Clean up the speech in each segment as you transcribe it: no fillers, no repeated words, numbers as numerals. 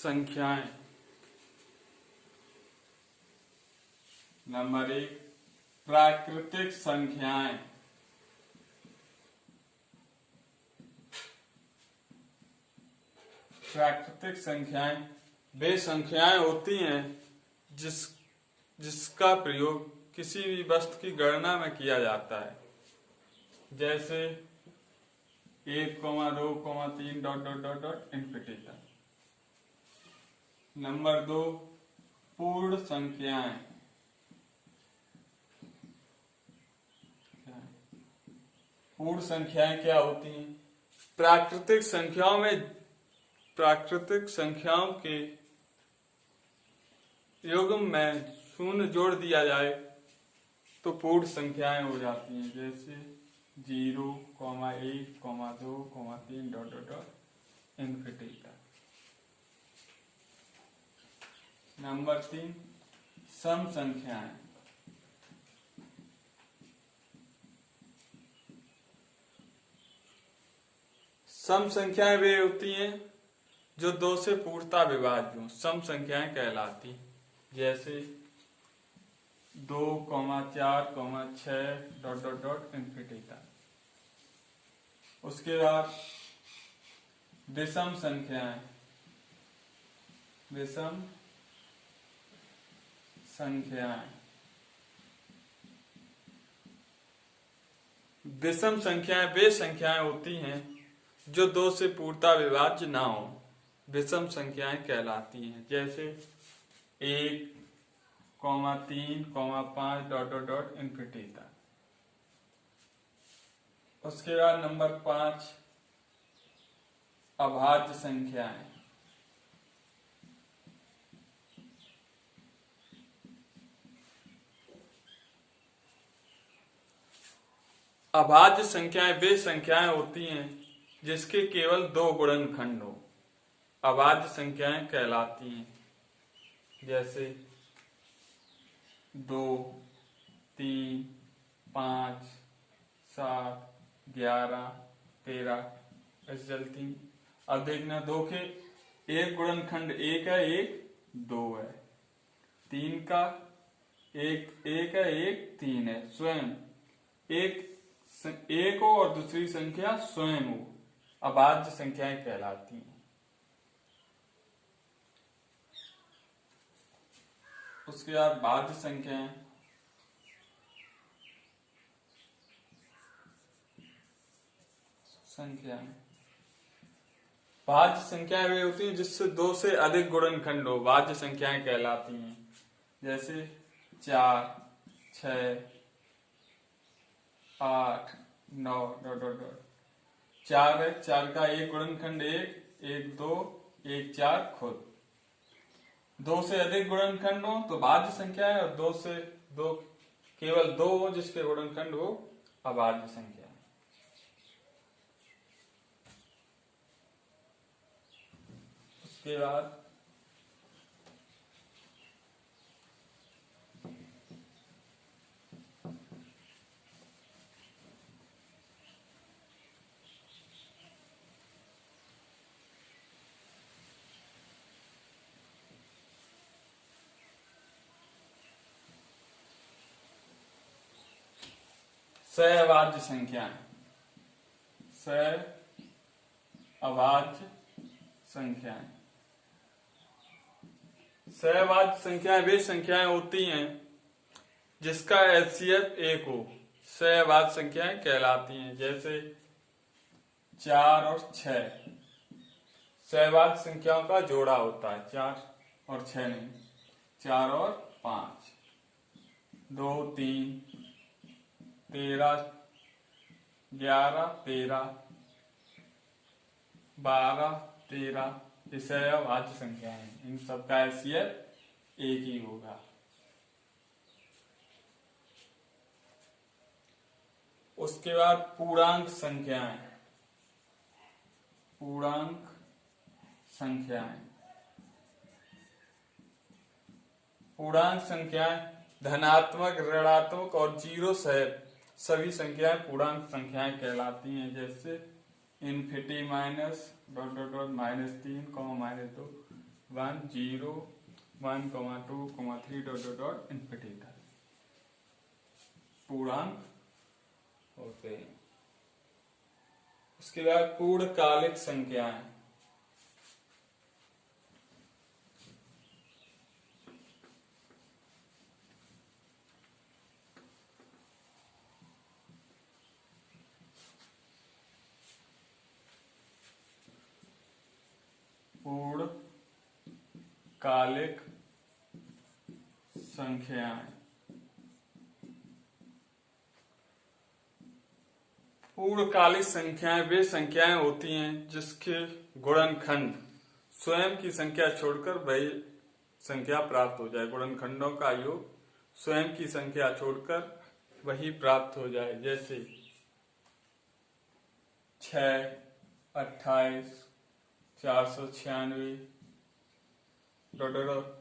संख्याएं। नंबर 1 प्राकृतिक संख्याएं। प्राकृतिक संख्याएं वे संख्याएं होती हैं जिसका प्रयोग किसी भी वस्तु की गणना में किया जाता है, जैसे 1, 2, 3 dot dot dot dot infinity तक। नंबर 2 पूर्ण संख्याएं। पूर्ण संख्याएं क्या होती हैं? प्राकृतिक संख्याओं के युग्म में शून्य जोड़ दिया जाए तो पूर्ण संख्याएं हो जाती हैं, जैसे 0, 1, 2, 3 डॉट डॉट डॉट इनफिनिटी तक। नंबर 3 सम संख्याएं। सम संख्याएं वे होती हैं जो 2 से पूर्णतः विभाज्य हों, सम संख्याएं कहलाती, जैसे 2, 4, 6 डॉट डॉट डॉट इनफिनिटी तक। उसके बाद विषम संख्याएं। विषम संख्याएं विषम संख्याएं वे संख्याएं होती हैं जो 2 से पूर्णतः विभाज्य ना हो, विषम संख्याएं कहलाती हैं, जैसे 1, 3, 5 डॉट डॉट डॉट इनफिनिटी तक। उसके बाद नंबर 5 अभाज्य संख्याएं। अभाज्य संख्याएं वे संख्याएं होती हैं जिसके केवल 2 गुणनखंड हो, अभाज्य संख्याएं कहलाती हैं, जैसे 2, 3, 5, 7, 11, 13 ऐसे चलती। अब देखना 2 के एक गुणनखंड 1 है, 1 2 है, 3 का एक है, 1 3 है, स्वयं एक हो और दूसरी संख्या स्वयं हो, अभाज्य संख्याएं कहलाती हैं। उसके बाद भाज्य संख्याएं। भाज्य संख्याएं वे होती हैं जिससे 2 से अधिक गुणनखंड हो, भाज्य संख्याएं कहलाती हैं, जैसे 4, 6, 8, 9 डॉट डॉट डॉट। 4 है, 4 का एक गुणनखंड 1, 1 2, 1 4 खुद। 2 से अधिक गुणनखंड हो तो भाज्य संख्या है, और 2 से केवल 2 हो जिसके गुणनखंड हो अभाज्य संख्या है। उसके बाद सहअभाज्य संख्याएं। सहअभाज्य संख्याएं सहअभाज्य संख्याएं वे संख्याएं होती हैं जिसका एचसीएफ 1 हो, सहअभाज्य संख्याएं कहलाती हैं, जैसे 4 और 6 सहअभाज्य संख्याओं का जोड़ा होता है, 4 और 6 नहीं, 4 और 5, 2, 3, 13, 11, 13, 12, 13 ये सहअभाज्य संख्याएं हैं, इन सबका एचसीएफ 1 ही होगा। उसके बाद पूर्णांक संख्याएं। पूर्णांक संख्याएं धनात्मक, ऋणात्मक और 0 सहित सभी संख्याएं पूर्णांक संख्याएं कहलाती हैं, जैसे infinity minus dot dot dot -3, -2, 1 0 1 2 3 dot dot dot infinity तक पूर्णांक होते हैं। उसके बाद पूर्णकालिक संख्याएं। पूर्णकालिक संख्याएं। पूर्णकालिक संख्याएं वे संख्याएं होती हैं जिसके गुणनखंड स्वयं की संख्या छोड़कर वही संख्या प्राप्त हो जाए। गुणनखंडों का योग स्वयं की संख्या छोड़कर वही प्राप्त हो जाए। जैसे 6, 28, 496 डॉट डॉट।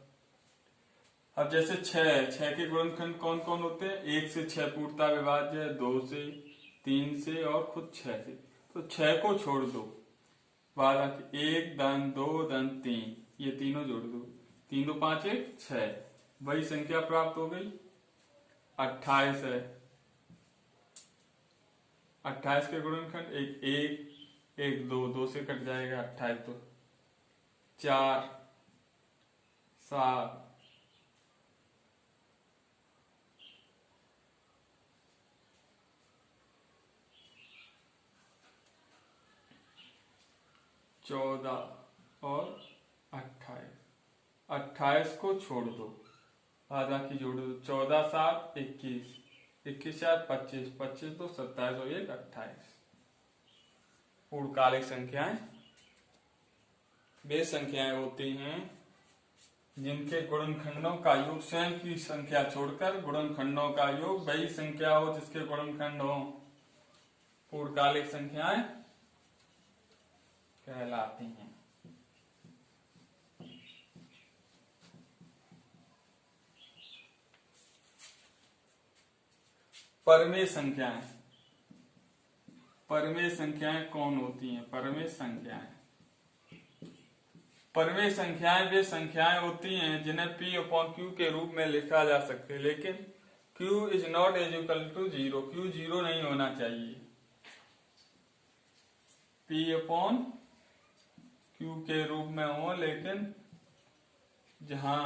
अब जैसे 6 के गुणनखंड कौन कौन होते हैं? 1 से 6 पूर्णतः विभाज्य है, 2 से, 3 से और खुद 6 से। तो 6 को छोड़ दो, बाद 1 धन 2 धन 3, ये तीनों जोड़ दो, 3 2 5 1 6, वही संख्या प्राप्त हो गई। 28 है, 28 के गुणनखंड 1 1 1 2, 2 से कट जाएगा 28, तो 4 7 14 और 28। 28 को छोड़ दो, आधा की जोड़ दो, 14 7 21, 21 4 25, 25 तो 27 और 1 28। पूर्णकालिक संख्याएं वे संख्याएं होती हैं जिनके गुणनखंडों का योग स्वयं की संख्या छोड़कर गुणनखंडों का योग वही संख्या हो जिसके गुणनखंड हो। पूर्णकालिक संख्याएं कहलाती हैं। परमेय संख्याएं। परमेय संख्याएं कौन होती हैं? परमेय संख्याएं परमेय संख्याएं वे संख्याएं होती हैं जिन्हें P/Q के रूप में लिखा जा सकते, लेकिन Q is not equal to 0। Q 0 नहीं होना चाहिए। P/Q के रूप में हो, लेकिन जहां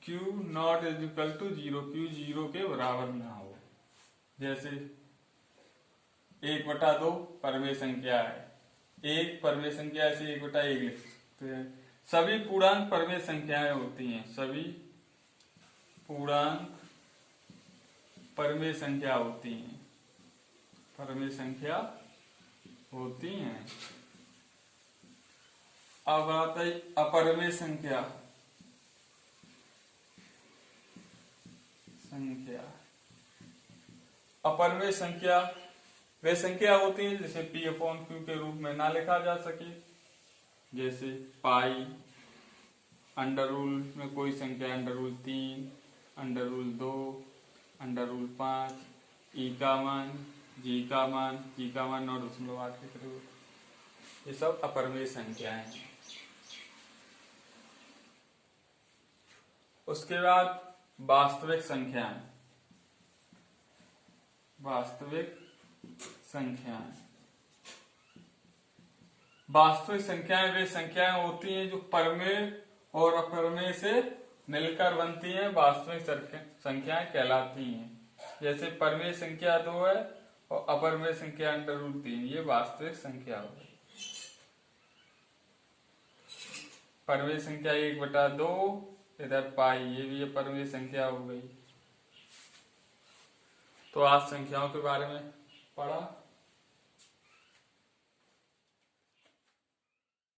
Q not equal to 0, Q 0 के बराबर ना हो। जैसे 1/2 परमेय संख्या है, 1 परमेय संख्या, ऐसे 1/1 लिख सकते हैं। सभी पूर्णांक परमेय संख्याएं होती हैं। सभी पूर्णांक परमेय संख्या होती हैं। परमेय संख्या होती हैं। अब आता है अपरमेय संख्या। अपरमेय संख्या वे संख्या होती हैं जिसे P/Q के रूप में ना लिखा जा सके। जैसे पाई, अंडर रूल में कोई संख्या, under rule 3, under rule 2, under rule 5, ई का मान, जी का मान 9.8 के करीब, ये सब अपरमेय संख्याएं हैं। उसके बाद वास्तविक संख्याएं। वास्तविक संख्याएं वास्तविक संख्याएं वे संख्याएं होती हैं जो परमेय और अपरमेय से मिलकर बनती हैं, वास्तविक संख्याएं कहलाती हैं। जैसे परमेय संख्या 2 है और अपरमेय संख्या अंडर रूट 3, ये वास्तविक संख्या हो गई। परमेय संख्या 1/2, इधर पाई, ये भी परमेय संख्या हो गई। तो आज संख्याओं के बारे में पढ़ा।